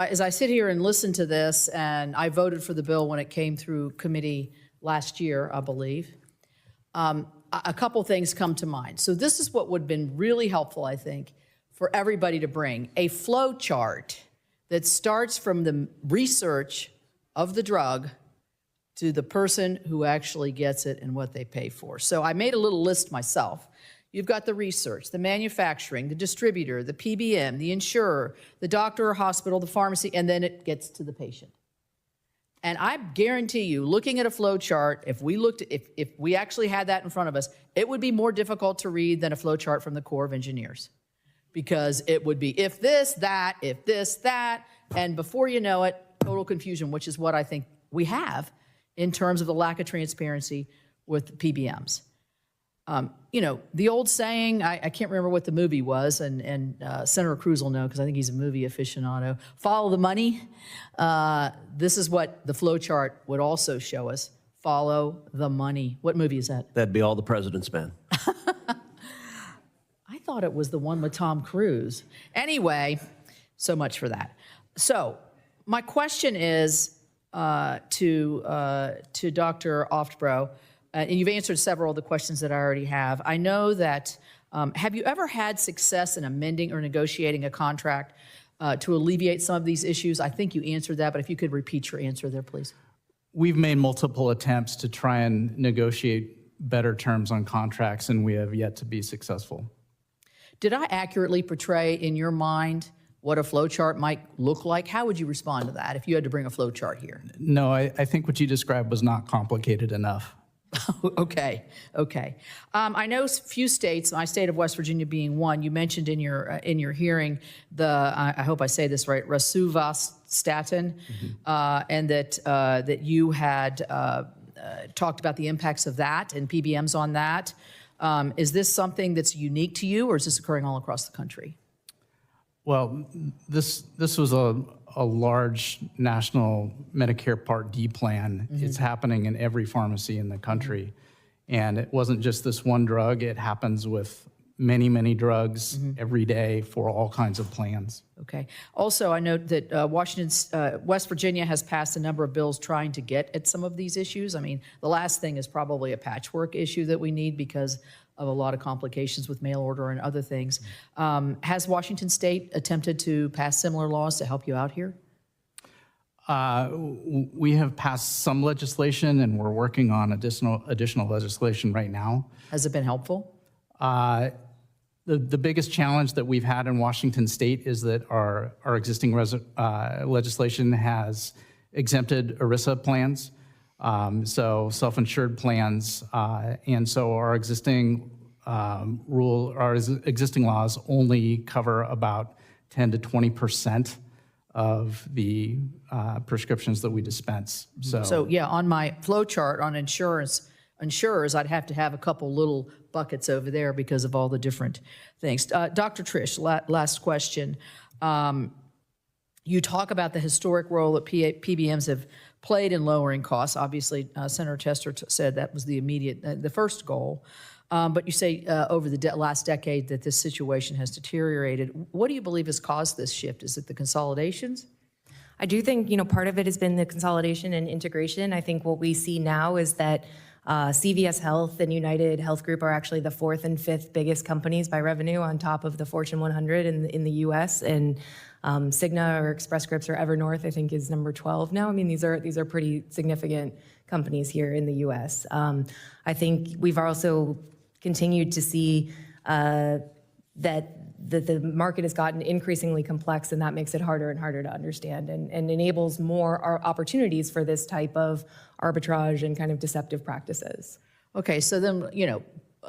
As I sit here and listen to this, and I voted for the bill when it came through committee last year, I believe, a couple things come to mind. So this is what would have been really helpful, I think, for everybody to bring. A flow chart that starts from the research of the drug to the person who actually gets it and what they pay for. So I made a little list myself. You've got the research, the manufacturing, the distributor, the PBM, the insurer, the doctor or hospital, the pharmacy, and then it gets to the patient. And I guarantee you, looking at a flow chart, if we actually had that in front of us, it would be more difficult to read than a flow chart from the Corps of Engineers. Because it would be if this, that, and before you know it, total confusion, which is what I think we have in terms of the lack of transparency with PBMs. You know, the old saying, I can't remember what the movie was, and Senator Cruz will know because I think he's a movie aficionado, follow the money. This is what the flow chart would also show us, follow the money. What movie is that? That'd be All the President's Men. I thought it was the one with Tom Cruise. Anyway, so much for that. So my question is to Dr. Oftebro, and you've answered several of the questions that I already have. I know that, have you ever had success in amending or negotiating a contract to alleviate some of these issues? I think you answered that, but if you could repeat your answer there, please. We've made multiple attempts to try and negotiate better terms on contracts, and we have yet to be successful. Did I accurately portray in your mind what a flow chart might look like? How would you respond to that if you had to bring a flow chart here? No, I think what you described was not complicated enough. Okay. I know few states, my state of West Virginia being one, you mentioned in your hearing I hope I say this right, rosuvastatin, and that you had talked about the impacts of that and PBMs on that. Is this something that's unique to you, or is this occurring all across the country? Well, this was a large national Medicare Part D plan. Mm-hmm. It's happening in every pharmacy in the country. And it wasn't just this one drug. It happens with many, many drugs every day for all kinds of plans. Okay. Also, I note that West Virginia has passed a number of bills trying to get at some of these issues. I mean, the last thing is probably a patchwork issue that we need because of a lot of complications with mail order and other things. Has Washington State attempted to pass similar laws to help you out here? We have passed some legislation, and we're working on additional legislation right now. Has it been helpful? The biggest challenge that we've had in Washington State is that our existing legislation has exempted ERISA plans. So self-insured plans, and so our existing existing laws only cover about 10 to 20% of the prescriptions that we dispense. So yeah, on my flow chart on insurers, I'd have to have a couple little buckets over there because of all the different things. Dr. Trish, last question. You talk about the historic role that PBMs have played in lowering costs. Obviously, Senator Tester said that was the first goal. But you say over the last decade that this situation has deteriorated. What do you believe has caused this shift? Is it the consolidations? I do think, part of it has been the consolidation and integration. I think what we see now is that CVS Health and United Health Group are actually the 4th and 5th biggest companies by revenue on top of the Fortune 100 in the U.S. And Cigna or Express Scripts or Evernorth, I think, is number 12 now. I mean, these are pretty significant companies here in the U.S. I think we've also continued to see that the market has gotten increasingly complex, and that makes it harder and harder to understand and enables more opportunities for this type of arbitrage and kind of deceptive practices. Okay, so then,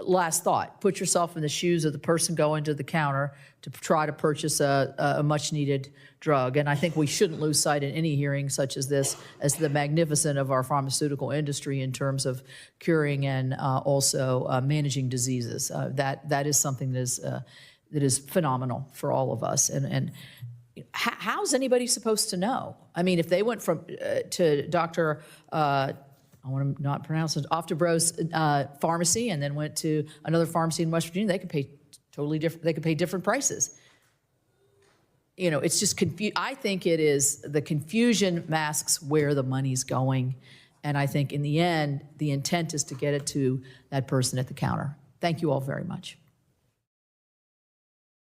last thought, put yourself in the shoes of the person going to the counter to try to purchase a much-needed drug. And I think we shouldn't lose sight in any hearing such as this as the magnificence of our pharmaceutical industry in terms of curing and also managing diseases. That is something that is phenomenal for all of us. And how's anybody supposed to know? I mean, if they went to Dr. I want to not pronounce it, Oftebro's pharmacy, and then went to another pharmacy in West Virginia, they could pay totally different. They could pay different prices. it's just I think it is the confusion masks where the money's going. And I think in the end, the intent is to get it to that person at the counter. Thank you all very much.